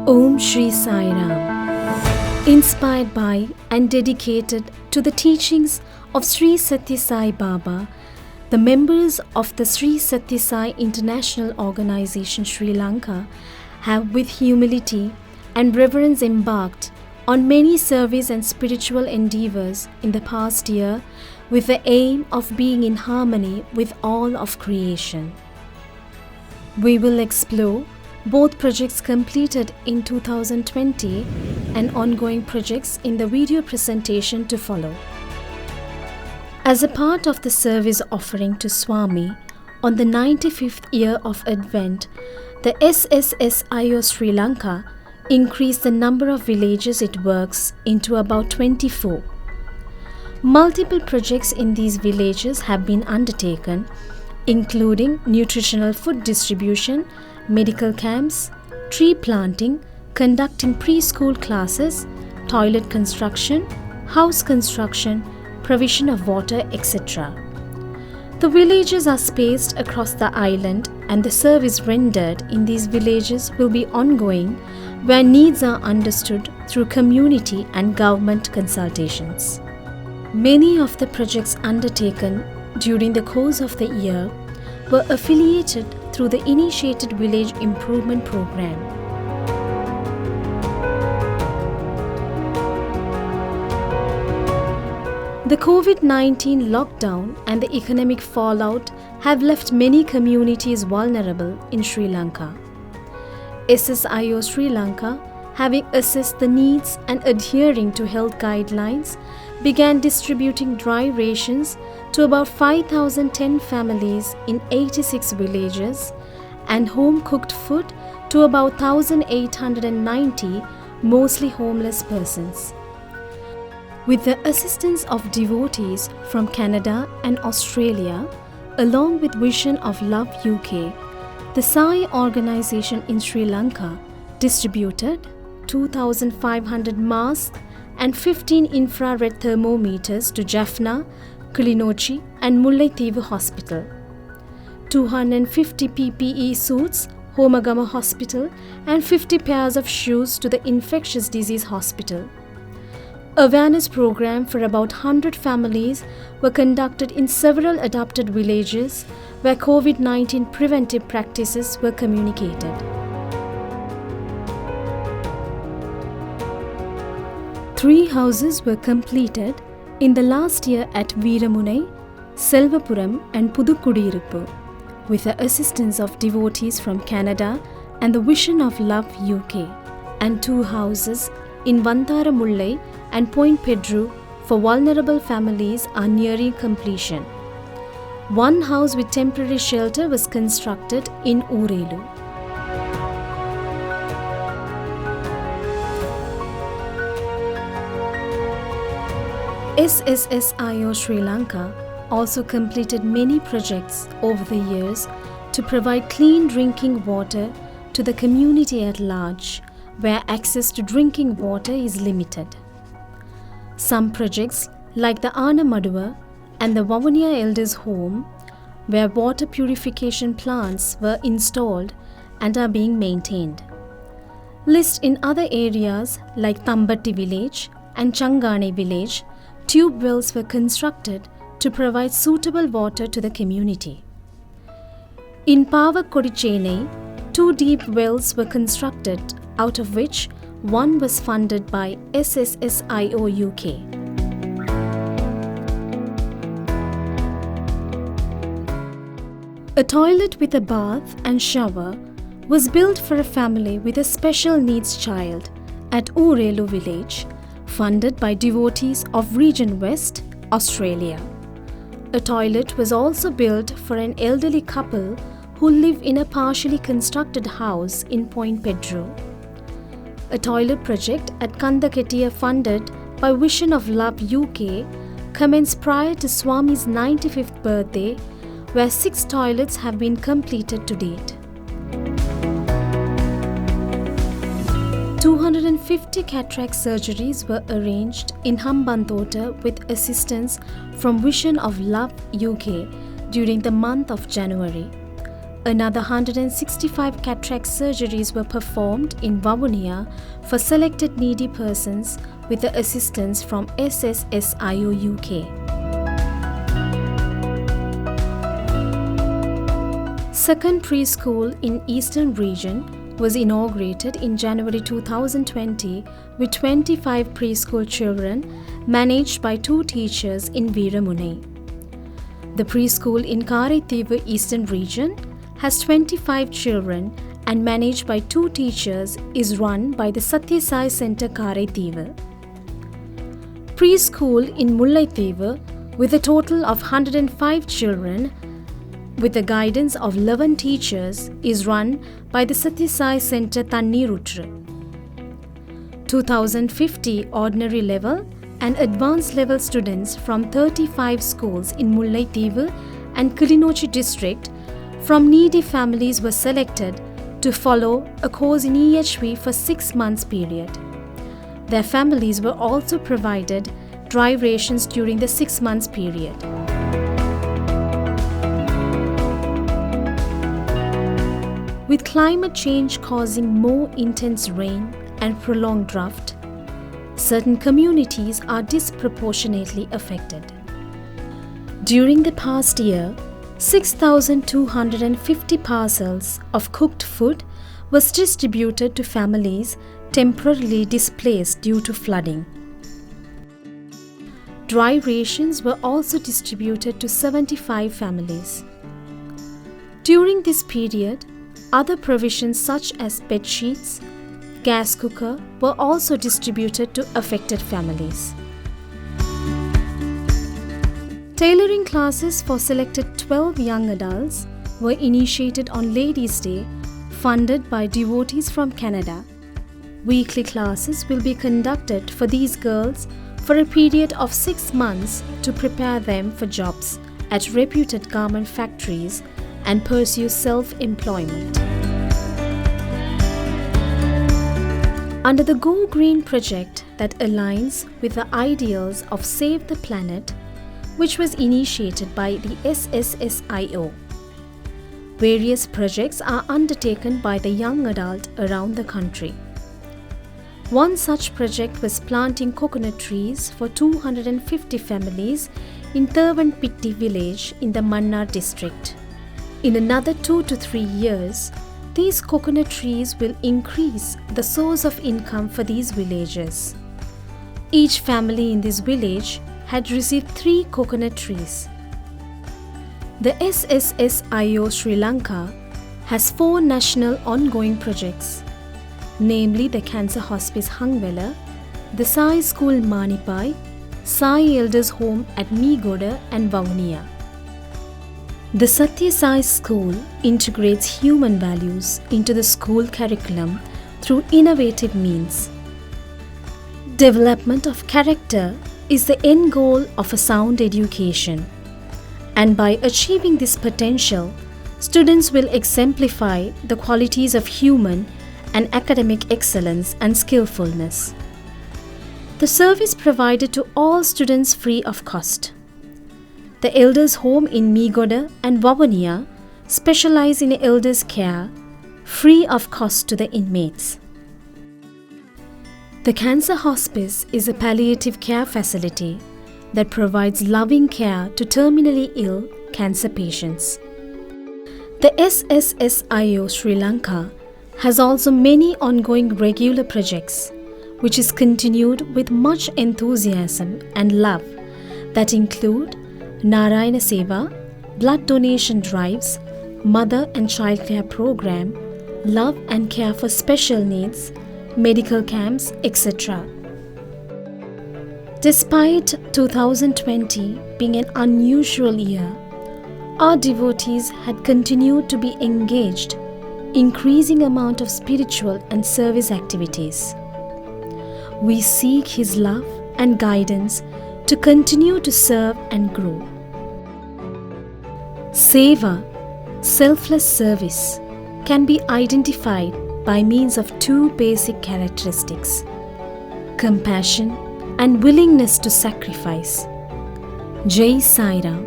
Om Sri Sai Ram. Inspired by and dedicated to the teachings of Sri Sathya Sai Baba, the members of the Sri Sathya Sai International Organization Sri Lanka have with humility and reverence embarked on many service and spiritual endeavours in the past year with the aim of being in harmony with all of creation. We will explore both projects completed in 2020 and ongoing projects in the video presentation to follow. As a part of the service offering to Swami on the 95th year of Advent, the SSSIO Sri Lanka increased the number of villages it works into about 24. Multiple projects in these villages have been undertaken, including nutritional food distribution, medical camps, tree planting, conducting preschool classes, toilet construction, house construction, provision of water, etc. The villages are spaced across the island and the service rendered in these villages will be ongoing where needs are understood through community and government consultations. Many of the projects undertaken during the course of the year were affiliated through the initiated Village Improvement Program. The COVID-19 lockdown and the economic fallout have left many communities vulnerable in Sri Lanka. SSSIO Sri Lanka, having assessed the needs and adhering to health guidelines, began distributing dry rations to about 5,010 families in 86 villages and home-cooked food to about 1,890 mostly homeless persons. With the assistance of devotees from Canada and Australia, along with Vision of Love UK, the Sai organization in Sri Lanka distributed 2,500 masks and 15 infrared thermometers to Jaffna, Kilinochchi and Mullaitivu Hospital, 250 PPE suits, Homagama Hospital and 50 pairs of shoes to the Infectious Disease Hospital. Awareness program for about 100 families were conducted in several adopted villages where COVID-19 preventive practices were communicated. Three houses were completed in the last year at Veeramunai, Selvapuram and Pudukkudiruppu with the assistance of devotees from Canada and the Vision of Love UK, and 2 houses in Vantaramullai and Point Pedro for vulnerable families are nearing completion. 1 house with temporary shelter was constructed in Urelu. SSSIO Sri Lanka also completed many projects over the years to provide clean drinking water to the community at large, where access to drinking water is limited. Some projects like the Ana Maduva and the Vavuniya Elders Home, where water purification plants were installed and are being maintained. List in other areas like Tambatti village and Changane village, tube wells were constructed to provide suitable water to the community. In Pavakkodi, Chennai, 2 deep wells were constructed, out of which 1 was funded by SSSIO UK. A toilet with a bath and shower was built for a family with a special needs child at Urelu village, funded by devotees of Region West, Australia. A toilet was also built for an elderly couple who live in a partially constructed house in Point Pedro. A toilet project at Kandaketiya funded by Vision of Love UK commenced prior to Swami's 95th birthday, where 6 toilets have been completed to date. 250 cataract surgeries were arranged in Hambantota with assistance from Vision of Love UK during the month of January. another 165 cataract surgeries were performed in Vavuniya for selected needy persons with the assistance from SSSIO UK. Second preschool in Eastern Region was inaugurated in January 2020 with 25 preschool children managed by 2 teachers in Veeramunai. The preschool in Karaithivu Eastern Region has 25 children and managed by 2 teachers is run by the Sathya Sai Center Karaithivu. Preschool in Mullaithivu with a total of 105 children with the guidance of 11 teachers is run by the Sathya Sai Center Thannirutru. 2050 ordinary level and advanced level students from 35 schools in Mullaithivu and Kilinochchi district from needy families were selected to follow a course in EHV for 6 months period. Their families were also provided dry rations during the 6 months period. With climate change causing more intense rain and prolonged drought, certain communities are disproportionately affected. During the past year, 6,250 parcels of cooked food was distributed to families temporarily displaced due to flooding. Dry rations were also distributed to 75 families. During this period, other provisions such as bed sheets, gas cooker were also distributed to affected families. Tailoring classes for selected 12 young adults were initiated on Ladies' Day, funded by devotees from Canada. Weekly classes will be conducted for these girls for a period of 6 months to prepare them for jobs at reputed garment factories and pursue self-employment. Under the Go Green project that aligns with the ideals of Save the Planet, which was initiated by the SSSIO, various projects are undertaken by the young adult around the country. One such project was planting coconut trees for 250 families in Thirvanpitti village in the Mannar district. In another 2 to 3 years, these coconut trees will increase the source of income for these villagers. Each family in this village had received 3 coconut trees. The SSSIO Sri Lanka has 4 national ongoing projects, namely the Cancer Hospice Hangwella, the Sai School Manipai, Sai Elders Home at Meegoda and Vavuniya. The Sathya Sai School integrates human values into the school curriculum through innovative means. Development of character is the end goal of a sound education, and by achieving this potential, students will exemplify the qualities of human and academic excellence and skillfulness. The service provided to all students free of cost. The Elders' Home in Meegoda and Vavuniya specialize in elders' care, free of cost to the inmates. The Cancer Hospice is a palliative care facility that provides loving care to terminally ill cancer patients. The SSSIO Sri Lanka has also many ongoing regular projects, which is continued with much enthusiasm and love that include Narayana Seva, blood donation drives, mother and child care program, love and care for special needs, medical camps, etc. Despite 2020 being an unusual year, our devotees had continued to be engaged increasing amount of spiritual and service activities. We seek His love and guidance to continue to serve and grow. Seva, selfless service, can be identified by means of 2 basic characteristics: compassion and willingness to sacrifice. Jai Sai Ram.